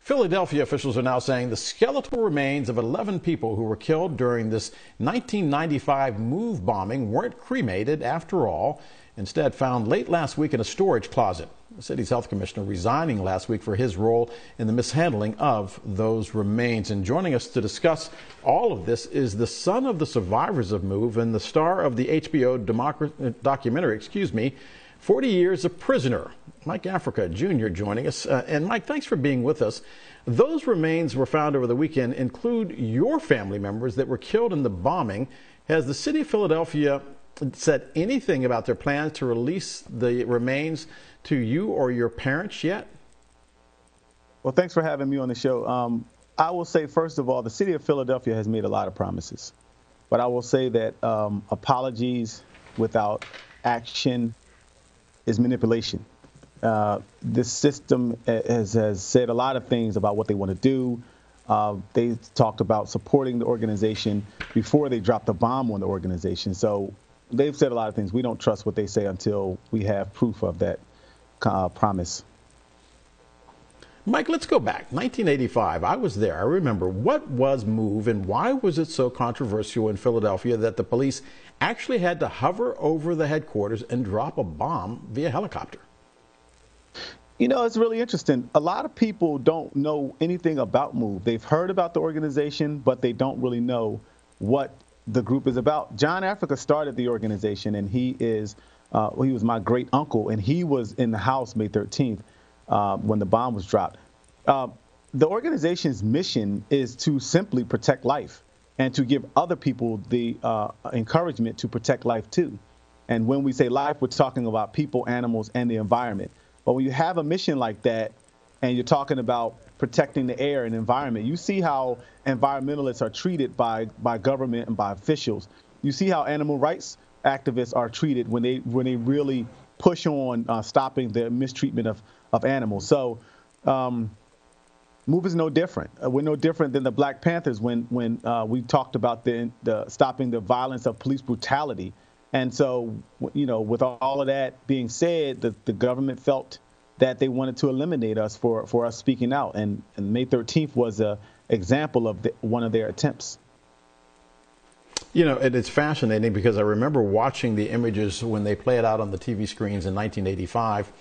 Philadelphia officials are now saying the skeletal remains of 11 people who were killed during this 1995 move bombing weren't cremated after all. Instead, found late last week in a storage closet. The city's health commissioner resigning last week for his role in the mishandling of those remains. And joining us to discuss all of this is the son of the survivors of MOVE and the star of the HBO documentary, 40 Years a Prisoner, Mike Africa Jr. joining us. And Mike, thanks for being with us. Those remains were found over the weekend include your family members that were killed in the bombing. Has the city of Philadelphia said anything about their plans to release the remains to you or your parents yet? Well, thanks for having me on the show. I will say, first of all, the city of Philadelphia has made a lot of promises. But I will say that apologies without action is manipulation. This system has said a lot of things about what they want to do. They talked about supporting the organization before they dropped the bomb on the organization. So they've said a lot of things. We don't trust what they say until we have proof of that promise. Mike, let's go back. 1985, I was there. I remember. What was MOVE and why was it so controversial in Philadelphia that the police actually had to hover over the headquarters and drop a bomb via helicopter? You know, it's really interesting. A lot of people don't know anything about MOVE. They've heard about the organization, but they don't really know what the group is about. John Africa started the organization, and he was my great uncle, and he was in the house May 13th when the bomb was dropped. The organization's mission is to simply protect life and to give other people the encouragement to protect life too. And when we say life, we're talking about people, animals, and the environment. But when you have a mission like that and you're talking about protecting the air and environment, you see how environmentalists are treated by government and by officials. You see how animal rights activists are treated when they really push on stopping the mistreatment of animals. So MOVE is no different. We're no different than the Black Panthers when we talked about the stopping the violence of police brutality. And so, you know, with all of that being said, the government felt that they wanted to eliminate us for us speaking out. And May 13th was an example of one of their attempts. You know, it's fascinating because I remember watching the images when they play it out on the TV screens in 1985.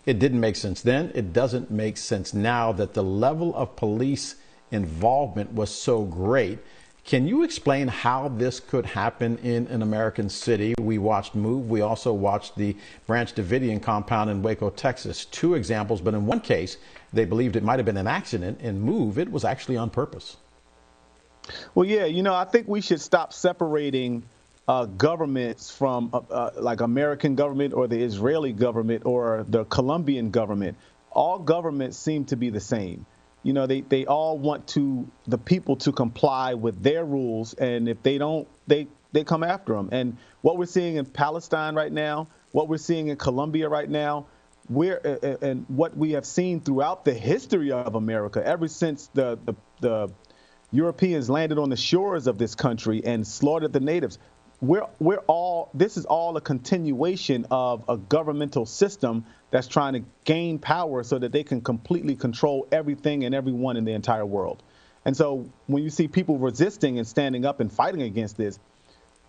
It didn't make sense then. It doesn't make sense now that the level of police involvement was so great. Can you explain how this could happen in an American city? We watched MOVE. We also watched the Branch Davidian compound in Waco, Texas. Two examples, but in one case, they believed it might have been an accident. In MOVE, it was actually on purpose. Well, yeah, you know, I think we should stop separating governments from like American government or the Israeli government or the Colombian government. All governments seem to be the same. You know, they all want the people to comply with their rules. And if they don't, they come after them. And what we're seeing in Palestine right now, what we're seeing in Colombia right now, and what we have seen throughout the history of America, ever since the Europeans landed on the shores of this country and slaughtered the natives. This is all a continuation of a governmental system that's trying to gain power so that they can completely control everything and everyone in the entire world. And so when you see people resisting and standing up and fighting against this,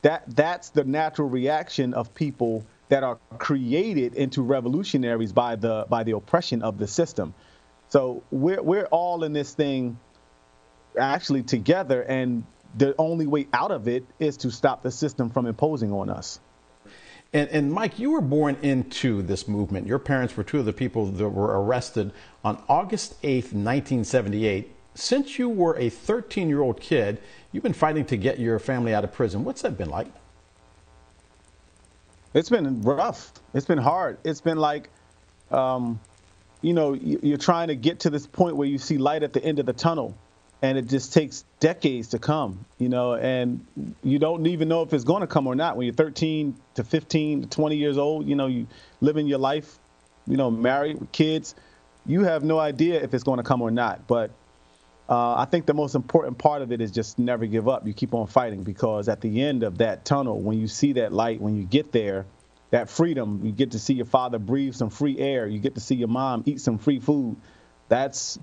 that's the natural reaction of people that are created into revolutionaries by the oppression of the system. So we're all in this thing actually together, and the only way out of it is to stop the system from imposing on us. And Mike, you were born into this movement. Your parents were two of the people that were arrested on August 8th, 1978. Since you were a 13-year-old kid, you've been fighting to get your family out of prison. What's that been like? It's been rough. It's been hard. It's been like, you know, you're trying to get to this point where you see light at the end of the tunnel. And it just takes decades to come, you know, and you don't even know if it's going to come or not. When you're 13 to 15 to 20 years old, you know, you living your life, you know, married with kids, you have no idea if it's going to come or not. But I think the most important part of it is just never give up. You keep on fighting, because at the end of that tunnel, when you see that light, when you get there, that freedom, you get to see your father breathe some free air. You get to see your mom eat some free food. That's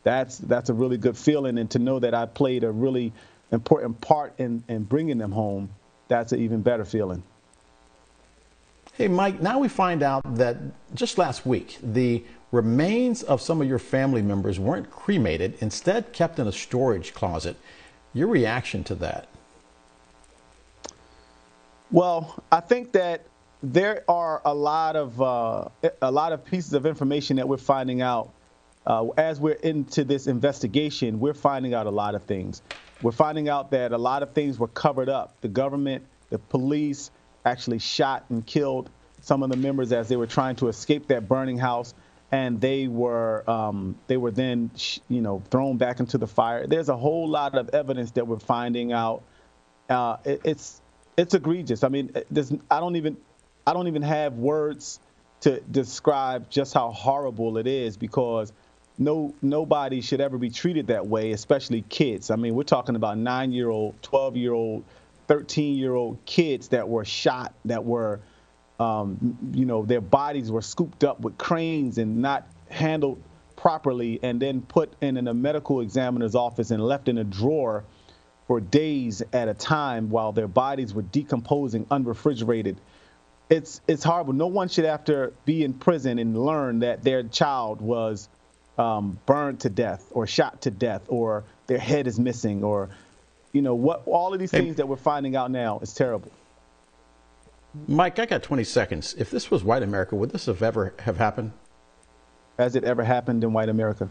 that's a really good feeling. And to know that I played a really important part in bringing them home, that's an even better feeling. Hey, Mike, now we find out that just last week, the remains of some of your family members weren't cremated, instead kept in a storage closet. Your reaction to that? Well, I think that there are a lot of pieces of information that we're finding out as we're into this investigation. We're finding out a lot of things. We're finding out that a lot of things were covered up. The government, the police actually shot and killed some of the members as they were trying to escape that burning house, and they were then thrown back into the fire. There's a whole lot of evidence that we're finding out. It's egregious. I mean, I don't even have words to describe just how horrible it is, because nobody should ever be treated that way, especially kids. I mean, we're talking about 9-year-old, 12-year-old, 13-year-old kids that were shot, that were, their bodies were scooped up with cranes and not handled properly, and then put in a medical examiner's office and left in a drawer for days at a time while their bodies were decomposing unrefrigerated. It's horrible. No one should have to be in prison and learn that their child was burned to death or shot to death, or their head is missing, or all of these things that we're finding out now is terrible. Mike, I got 20 seconds. If this was white America, would this have ever happened? Has it ever happened in white America?